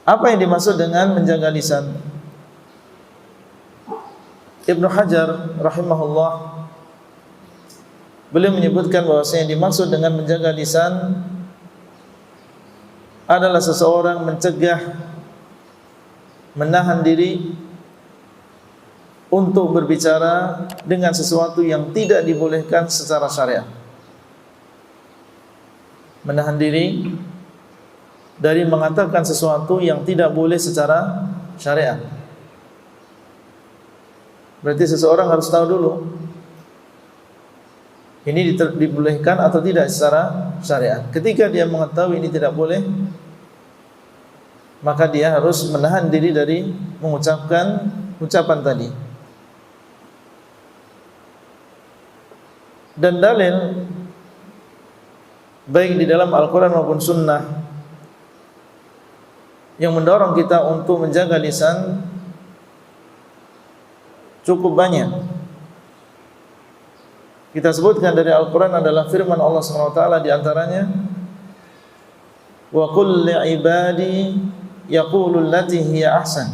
Apa yang dimaksud dengan menjaga lisan? Ibnu Hajar rahimahullah, beliau menyebutkan bahwasanya yang dimaksud dengan menjaga lisan adalah seseorang mencegah, menahan diri untuk berbicara dengan sesuatu yang tidak dibolehkan secara syariat. Menahan diri dari mengatakan sesuatu yang tidak boleh secara syariat. Berarti seseorang harus tahu dulu ini dibolehkan atau tidak secara syariat. Ketika dia mengetahui ini tidak boleh, maka dia harus menahan diri dari mengucapkan ucapan tadi. Dan dalil baik di dalam Al-Quran maupun Sunnah yang mendorong kita untuk menjaga lisan cukup banyak. Kita sebutkan dari Al-Quran adalah firman Allah SWT, di antaranya wa qul li'ibadi yaqulu allati hiya ahsan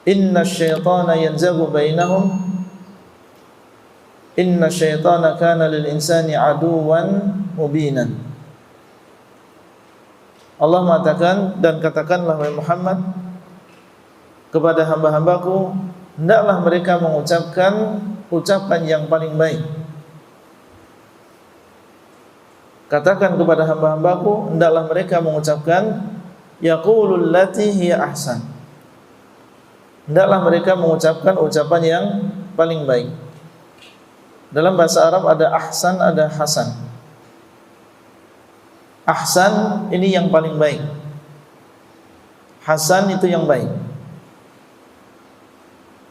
inna syaitana yanzagu bainahum inna syaitana kana lil insani aduwan mubinan. Allah mengatakan, dan katakanlah wahai Muhammad kepada hamba-hambaku, hendaklah mereka mengucapkan ucapan yang paling baik. Katakan kepada hamba-hambaku, hendaklah mereka mengucapkan yaqulul lati hiya ahsan. Hendaklah mereka mengucapkan ucapan yang paling baik. Dalam bahasa Arab ada ahsan, ada hasan. Ahsan ini yang paling baik, hasan itu yang baik.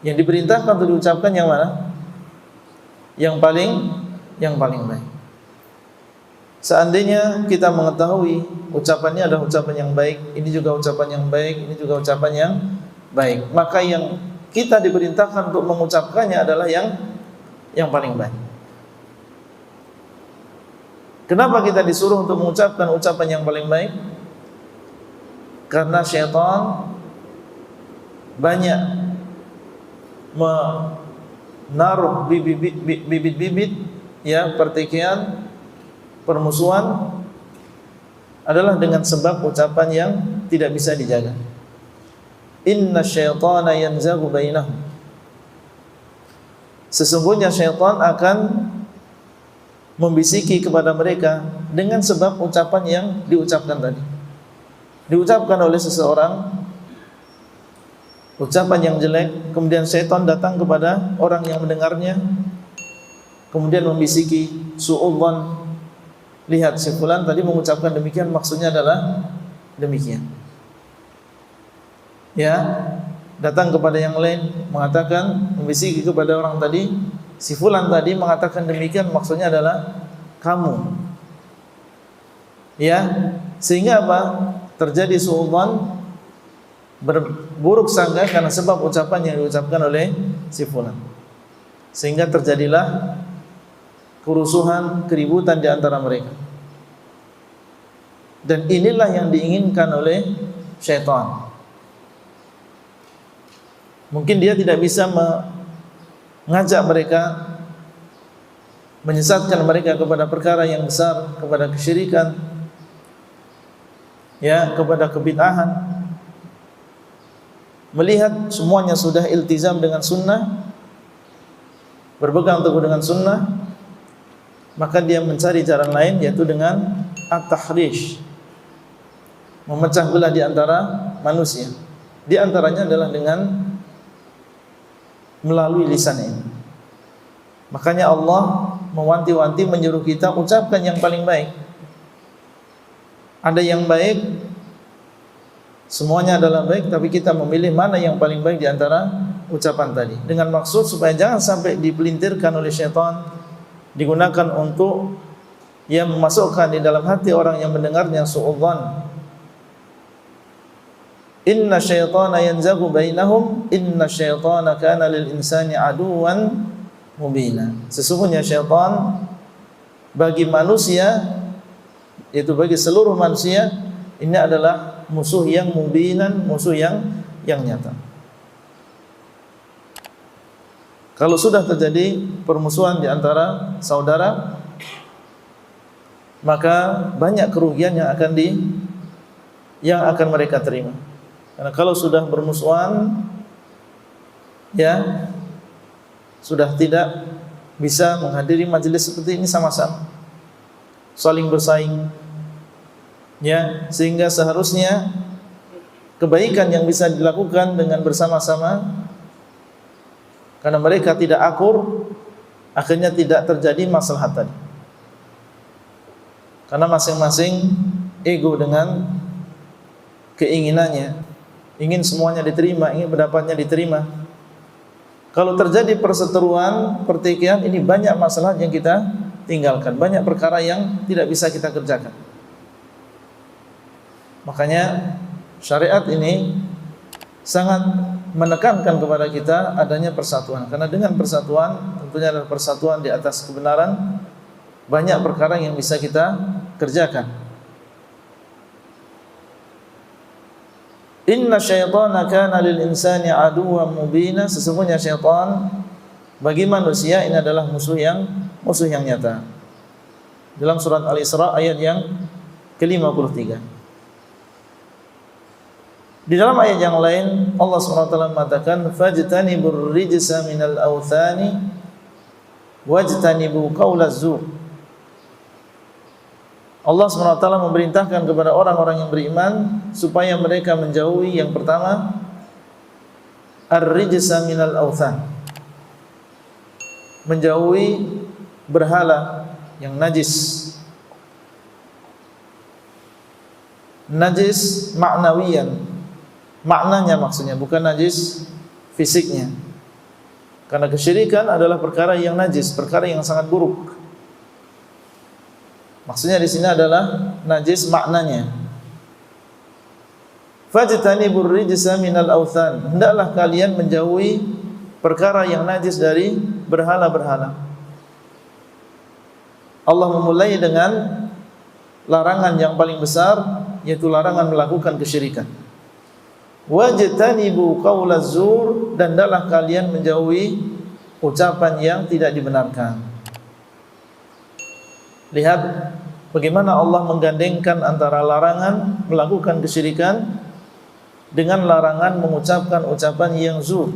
Yang diperintahkan untuk diucapkan yang mana? Yang paling baik. Seandainya kita mengetahui ucapannya adalah ucapan yang baik, ini juga ucapan yang baik, ini juga ucapan yang baik, maka yang kita diperintahkan untuk mengucapkannya adalah yang paling baik. Kenapa kita disuruh untuk mengucapkan ucapan yang paling baik? Karena syaitan banyak menaruh bibit-bibit ya pertikaian, permusuhan adalah dengan sebab ucapan yang tidak bisa dijaga. Inna syaitana yanzagu bainahum. Sesungguhnya syaitan akan membisiki kepada mereka dengan sebab ucapan yang diucapkan tadi. Diucapkan oleh seseorang ucapan yang jelek, kemudian syaitan datang kepada orang yang mendengarnya, kemudian membisiki su'udzan, lihat si fulan tadi mengucapkan demikian, maksudnya adalah demikian. Ya, datang kepada yang lain mengatakan, membisiki kepada orang tadi, si fulan tadi mengatakan demikian, maksudnya adalah kamu. Ya, sehingga apa? Terjadi su'udzan, berburuk sangka karena sebab ucapan yang diucapkan oleh si fulan. Sehingga terjadilah kerusuhan, keributan di antara mereka. Dan inilah yang diinginkan oleh syaitan. Mungkin dia tidak bisa mengajak mereka, menyesatkan mereka kepada perkara yang besar, kepada kesyirikan, ya, kepada kebid'ahan. Melihat semuanya sudah iltizam dengan sunnah, berpegang teguh dengan sunnah, maka dia mencari cara lain, yaitu dengan at-tahrish, memecah belah di antara manusia. Di antaranya adalah dengan melalui lisan ini. Makanya Allah mewanti-wanti, menyuruh kita ucapkan yang paling baik. Ada yang baik, semuanya adalah baik, tapi kita memilih mana yang paling baik di antara ucapan tadi, dengan maksud supaya jangan sampai dipelintirkan oleh syaitan, digunakan untuk yang memasukkan di dalam hati orang yang mendengarnya su'udzan. Inna syaitana yanzagu bainahum inna syaitana kana lil insani aduwan mubina. Sesungguhnya syaitan bagi manusia, yaitu bagi seluruh manusia, ini adalah musuh yang mubinan, musuh yang nyata. Kalau sudah terjadi permusuhan di antara saudara, maka banyak kerugian yang akan mereka terima. Karena kalau sudah bermusuhan, ya sudah tidak bisa menghadiri majelis seperti ini sama-sama, saling bersaing, ya, sehingga seharusnya kebaikan yang bisa dilakukan dengan bersama-sama, karena mereka tidak akur, akhirnya tidak terjadi maslahat tadi. Karena masing-masing ego dengan keinginannya, ingin semuanya diterima, ingin pendapatnya diterima. Kalau terjadi perseteruan, pertikaian, ini banyak masalah yang kita tinggalkan, banyak perkara yang tidak bisa kita kerjakan. Makanya syariat ini sangat menekankan kepada kita adanya persatuan. Karena dengan persatuan, tentunya adalah persatuan di atas kebenaran, banyak perkara yang bisa kita kerjakan. Inna syaitana kana lil insani aduwwan mubina. Sesungguhnya syaitan bagi manusia ini adalah musuh yang nyata. Dalam surat Al-Isra ayat yang ke-53. Di dalam ayat yang lain Allah SWT mengatakan fajtanibur rijsa minal awthani wajtanibu qaulaz zur. Allah SWT memerintahkan kepada orang-orang yang beriman supaya mereka menjauhi yang pertama ar-rijsa minal awthan, menjauhi berhala yang najis. Najis maknawiyan, maknanya maksudnya, bukan najis fisiknya. Karena kesyirikan adalah perkara yang najis, perkara yang sangat buruk. Maksudnya di sini adalah najis maknanya. Fajtanibur rijsa minal awthan. Hendaklah kalian menjauhi perkara yang najis dari berhala-berhala. Allah memulai dengan larangan yang paling besar, yaitu larangan melakukan kesyirikan. Wajtanibu qaulaz zur, dan hendaklah kalian menjauhi ucapan yang tidak dibenarkan. Lihat bagaimana Allah menggandengkan antara larangan melakukan kesyirikan dengan larangan mengucapkan ucapan yang zur.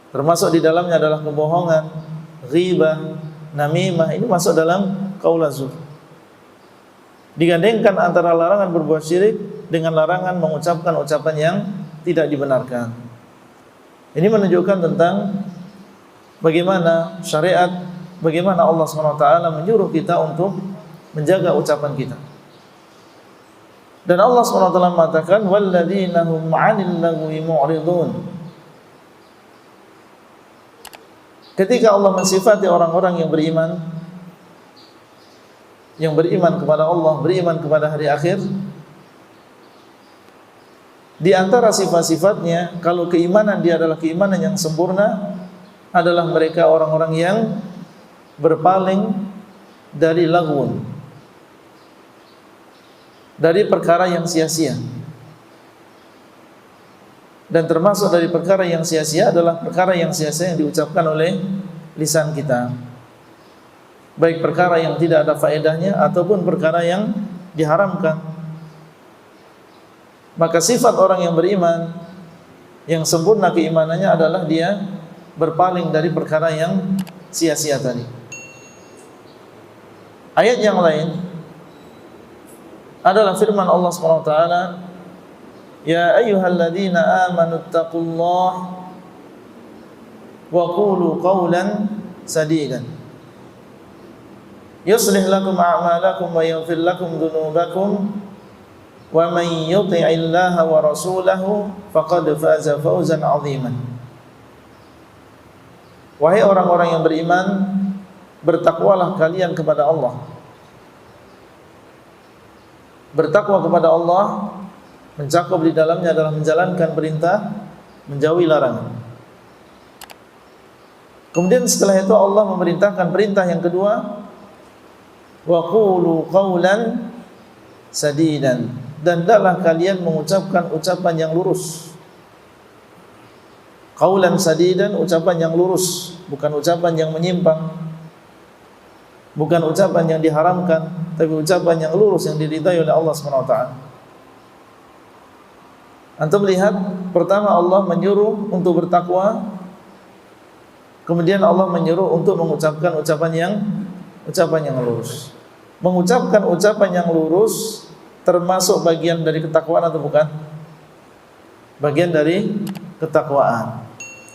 Termasuk di dalamnya adalah kebohongan, ghibah, namimah, ini masuk dalam qaulaz zur. Digandengkan antara larangan berbuat syirik dengan larangan mengucapkan ucapan yang tidak dibenarkan. Ini menunjukkan tentang bagaimana syariat, bagaimana Allah SWT menyuruh kita untuk menjaga ucapan kita. Dan Allah SWT mengatakan walladzina hum 'anil lagwi mu'ridun. Ketika Allah mensifati orang-orang yang beriman, kepada Allah, beriman kepada hari akhir, di antara sifat-sifatnya, kalau keimanan dia adalah keimanan yang sempurna, adalah mereka orang-orang yang berpaling dari laghun, dari perkara yang sia-sia. Dan termasuk dari perkara yang sia-sia adalah perkara yang sia-sia yang diucapkan oleh lisan kita, baik perkara yang tidak ada faedahnya ataupun perkara yang diharamkan. Maka sifat orang yang beriman, yang sempurna keimanannya adalah dia berpaling dari perkara yang sia-sia tadi. Ayat yang lain adalah firman Allah SWT, ya ayyuhalladzina amanu taqullaha wa qulu qawlan sadidan yuslih lakum a'malakum wa yaghfir lakum dhunubakum wa man yuti'illaha wa rasulahu faqad faza fawzan 'aziman. Wahai orang-orang yang beriman, bertakwalah kalian kepada Allah. Bertakwa kepada Allah mencakup di dalamnya adalah menjalankan perintah, menjauhi larangan. Kemudian setelah itu Allah memerintahkan perintah yang kedua, wa qulu qawlan sadidan. dan hendaklah kalian mengucapkan ucapan yang lurus. Qaulan sadidan, ucapan yang lurus, bukan ucapan yang menyimpang, bukan ucapan yang diharamkan, tapi ucapan yang lurus yang diridai oleh Allah Subhanahu wa taala. Antum lihat, pertama Allah menyuruh untuk bertakwa, kemudian Allah menyuruh untuk mengucapkan ucapan yang lurus. Mengucapkan ucapan yang lurus termasuk bagian dari ketakwaan atau bukan? Bagian dari ketakwaan.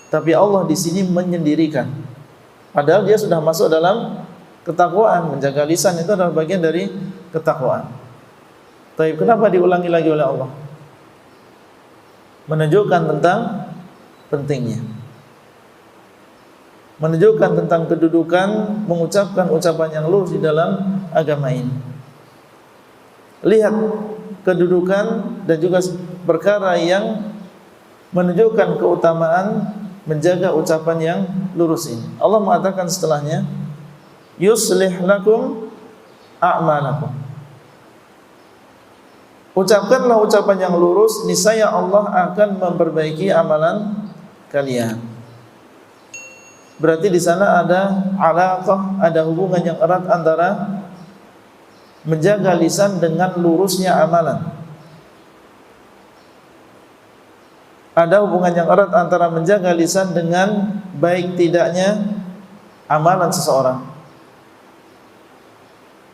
Tapi Allah di sini menyendirikan. Padahal dia sudah masuk dalam ketakwaan. Menjaga lisan itu adalah bagian dari ketakwaan. Tapi kenapa diulangi lagi oleh Allah? Menunjukkan tentang pentingnya, menunjukkan tentang kedudukan mengucapkan ucapan yang lurus di dalam agama ini. Lihat kedudukan dan juga perkara yang menunjukkan keutamaan menjaga ucapan yang lurus ini. Allah mengatakan setelahnya, yuslih lakum a'malakum. Ucapkanlah ucapan yang lurus, niscaya Allah akan memperbaiki amalan kalian. Berarti di sana ada alaqah, ada hubungan yang erat antara menjaga lisan dengan lurusnya amalan. Ada hubungan yang erat antara menjaga lisan dengan baik tidaknya amalan seseorang.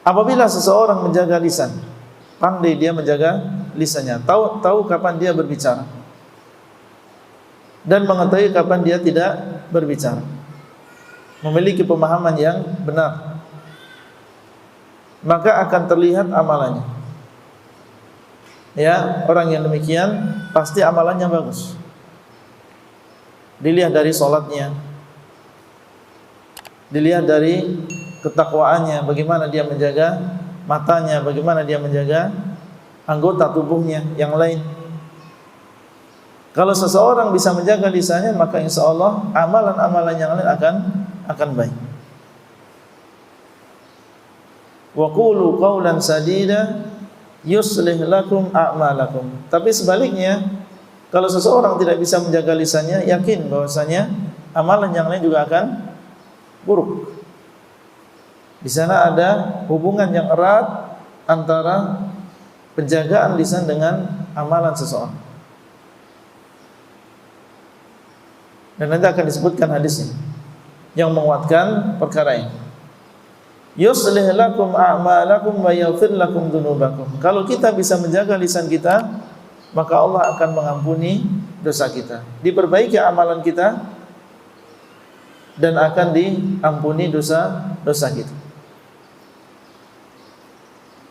Apabila seseorang menjaga lisan, pandai dia menjaga lisannya, tahu kapan dia berbicara dan mengetahui kapan dia tidak berbicara, memiliki pemahaman yang benar, maka akan terlihat amalannya. Ya, orang yang demikian pasti amalannya bagus. Dilihat dari sholatnya, dilihat dari ketakwaannya, bagaimana dia menjaga matanya, bagaimana dia menjaga anggota tubuhnya yang lain. Kalau seseorang bisa menjaga lisannya, maka insya Allah amalan-amalan yang lain akan baik. Wa qulu qawlan sadida yuslih lakum a'malakum. Tapi sebaliknya, kalau seseorang tidak bisa menjaga lisannya, yakin bahwasanya amalan yang lain juga akan buruk. Di sana ada hubungan yang erat antara penjagaan lisan dengan amalan seseorang. Dan nanti akan disebutkan hadisnya yang menguatkan perkara ini. Yuslih lakum a'malakum wa yaghfir lakum dzunubakum. Kalau kita bisa menjaga lisan kita, maka Allah akan mengampuni dosa kita, diperbaiki amalan kita, dan akan diampuni dosa-dosa kita.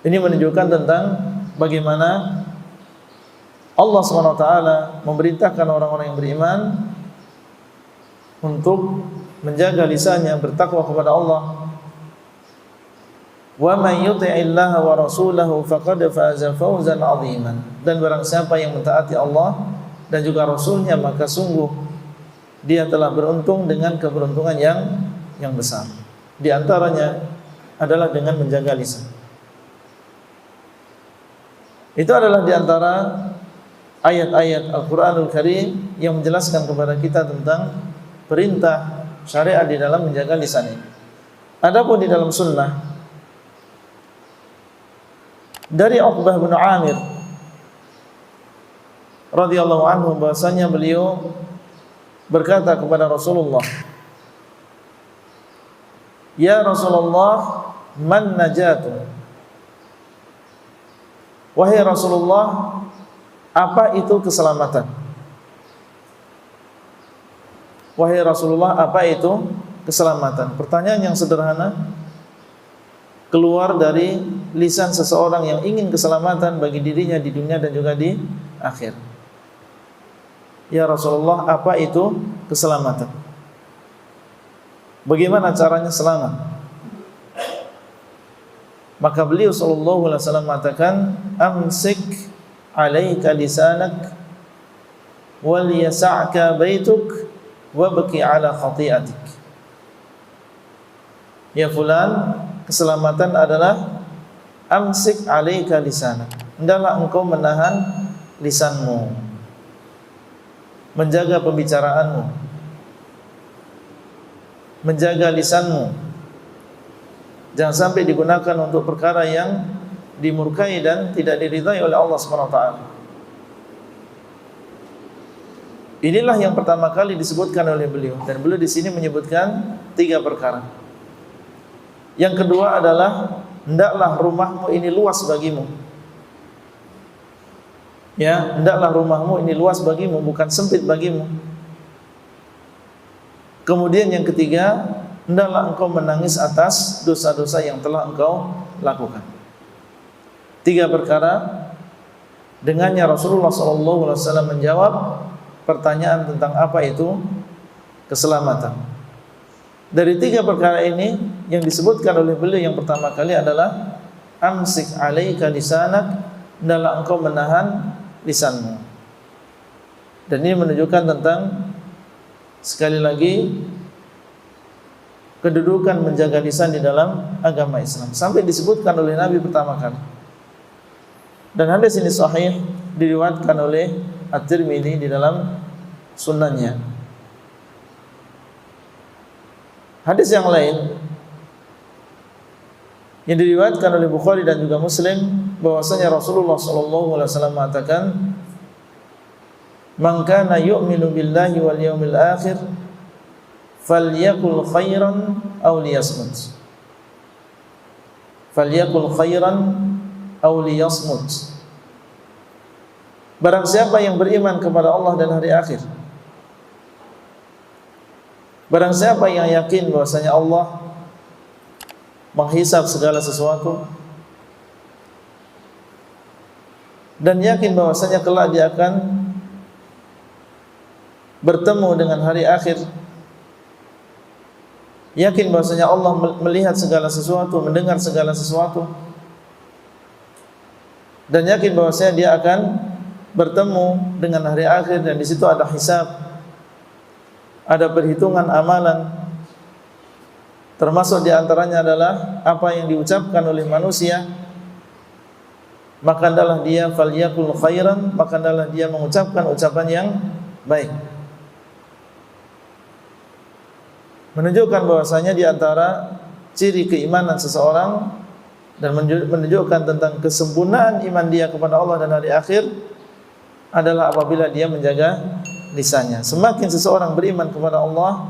Ini menunjukkan tentang bagaimana Allah SWT memerintahkan orang-orang yang beriman untuk menjaga lisannya, bertakwa kepada Allah. Wa may yuti'illaha wa rasulahu faqad faza fawzan 'aziman. Dan barang siapa yang mentaati Allah dan juga Rasulnya, maka sungguh dia telah beruntung dengan keberuntungan yang besar. Di antaranya adalah dengan menjaga lisan. Itu adalah di antara ayat-ayat Al-Quranul Karim yang menjelaskan kepada kita tentang perintah syariat di dalam menjaga lisan ini. Adapun di dalam sunnah dari Uqbah bin Amir radhiyallahu anhu, bahwasanya beliau berkata kepada Rasulullah, "Ya Rasulullah, man najatu?" Wahai Rasulullah, apa itu keselamatan? Wahai Rasulullah, apa itu keselamatan? Pertanyaan yang sederhana keluar dari lisan seseorang yang ingin keselamatan bagi dirinya di dunia dan juga di akhir. Ya Rasulullah, apa itu keselamatan? Bagaimana caranya selamat? Maka beliau sallallahu alaihi wasallam mengatakan, amsik alaika lisanak wal yas'aka baituk wabki ala khati'atik. Ya fulan, keselamatan adalah amsik 'alaika lisanak. Hendaklah engkau menahan lisanmu, menjaga pembicaraanmu, menjaga lisanmu. Jangan sampai digunakan untuk perkara yang dimurkai dan tidak diridhai oleh Allah Subhanahu wa taala. Inilah yang pertama kali disebutkan oleh beliau, dan beliau di sini menyebutkan 3 perkara. Yang kedua adalah hendaklah rumahmu ini luas bagimu. Ya, hendaklah rumahmu ini luas bagimu, bukan sempit bagimu. Kemudian yang ketiga, hendaklah engkau menangis atas dosa-dosa yang telah engkau lakukan. 3 perkara. Dengannya Rasulullah SAW menjawab pertanyaan tentang apa itu keselamatan. Dari 3 perkara ini yang disebutkan oleh beliau yang pertama kali adalah amsik 'alaika lisanak, hendaklah engkau menahan lisanmu. Dan ini menunjukkan tentang, sekali lagi, kedudukan menjaga lisan di dalam agama Islam, sampai disebutkan oleh Nabi pertama kali. Dan hadis ini sahih, diriwayatkan oleh At-Tirmidzi di dalam sunannya. Hadis yang lain yang diriwayatkan oleh Bukhari dan juga Muslim, bahwasanya Rasulullah SAW mengatakan, "Man kana yu'minu billahi wal yawmil akhir falyakul khairan aw liyasmut." Falyakul khairan aw liyasmut. Barang siapa yang beriman kepada Allah dan hari akhir, barang siapa yang yakin bahwasanya Allah menghisab segala sesuatu, dan yakin bahwasanya kelak dia akan bertemu dengan hari akhir, yakin bahwasanya Allah melihat segala sesuatu, mendengar segala sesuatu, dan yakin bahwasanya dia akan bertemu dengan hari akhir, dan di situ ada hisab, ada perhitungan amalan, termasuk di antaranya adalah apa yang diucapkan oleh manusia, maka adalah dia falyakul khairan, maka adalah dia mengucapkan ucapan yang baik. Menunjukkan bahwasanya di antara ciri keimanan seseorang dan menunjukkan tentang kesempurnaan iman dia kepada Allah dan hari akhir adalah apabila dia menjaga lisannya. Semakin seseorang beriman kepada Allah,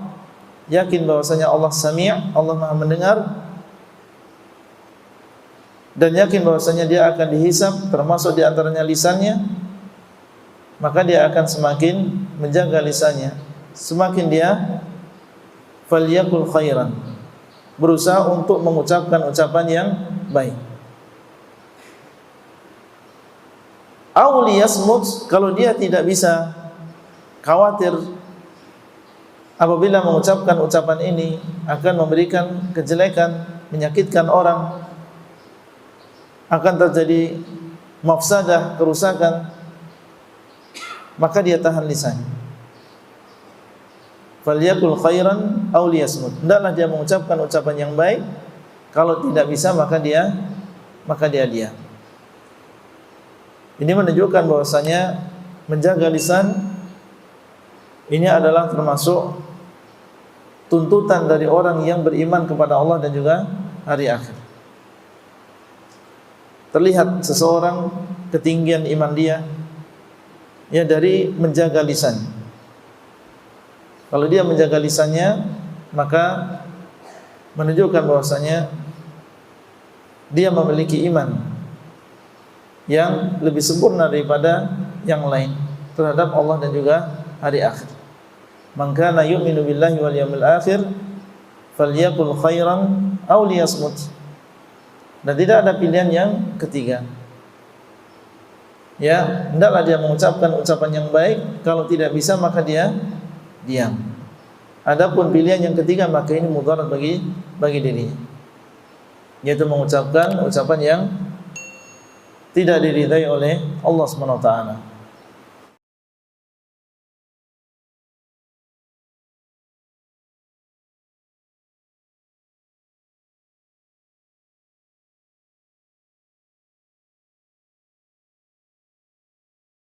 yakin bahwasanya Allah Sami', Allah Maha mendengar, dan yakin bahwasanya dia akan dihisab, termasuk di antaranya lisannya, maka dia akan semakin menjaga lisannya. Semakin dia falyakul khairan, berusaha untuk mengucapkan ucapan yang baik. Aw liyasmut, kalau dia tidak bisa, khawatir apabila mengucapkan ucapan ini akan memberikan kejelekan, menyakitkan orang, akan terjadi mafsadah, kerusakan, maka dia tahan lisannya. Falyakul khairan aw liyasmut, hendaklah dia mengucapkan ucapan yang baik. Kalau tidak bisa, maka dia diam. Ini menunjukkan bahwasanya menjaga lisan ini adalah termasuk tuntutan dari orang yang beriman kepada Allah dan juga hari akhir. Terlihat seseorang ketinggian iman dia ya dari menjaga lisan. Kalau dia menjaga lisannya, maka menunjukkan bahwasanya dia memiliki iman yang lebih sempurna daripada yang lain terhadap Allah dan juga hari akhir. Man kana yu'minu billahi wal yawmil akhir falyakul khairan aw liyasmut. Dan tidak ada pilihan yang ketiga. Ya, hendaklah dia mengucapkan ucapan yang baik, kalau tidak bisa maka dia diam. Adapun pilihan yang ketiga, maka ini mudarat bagi dirinya, yaitu mengucapkan ucapan yang tidak diridai oleh Allah Subhanahu wa taala.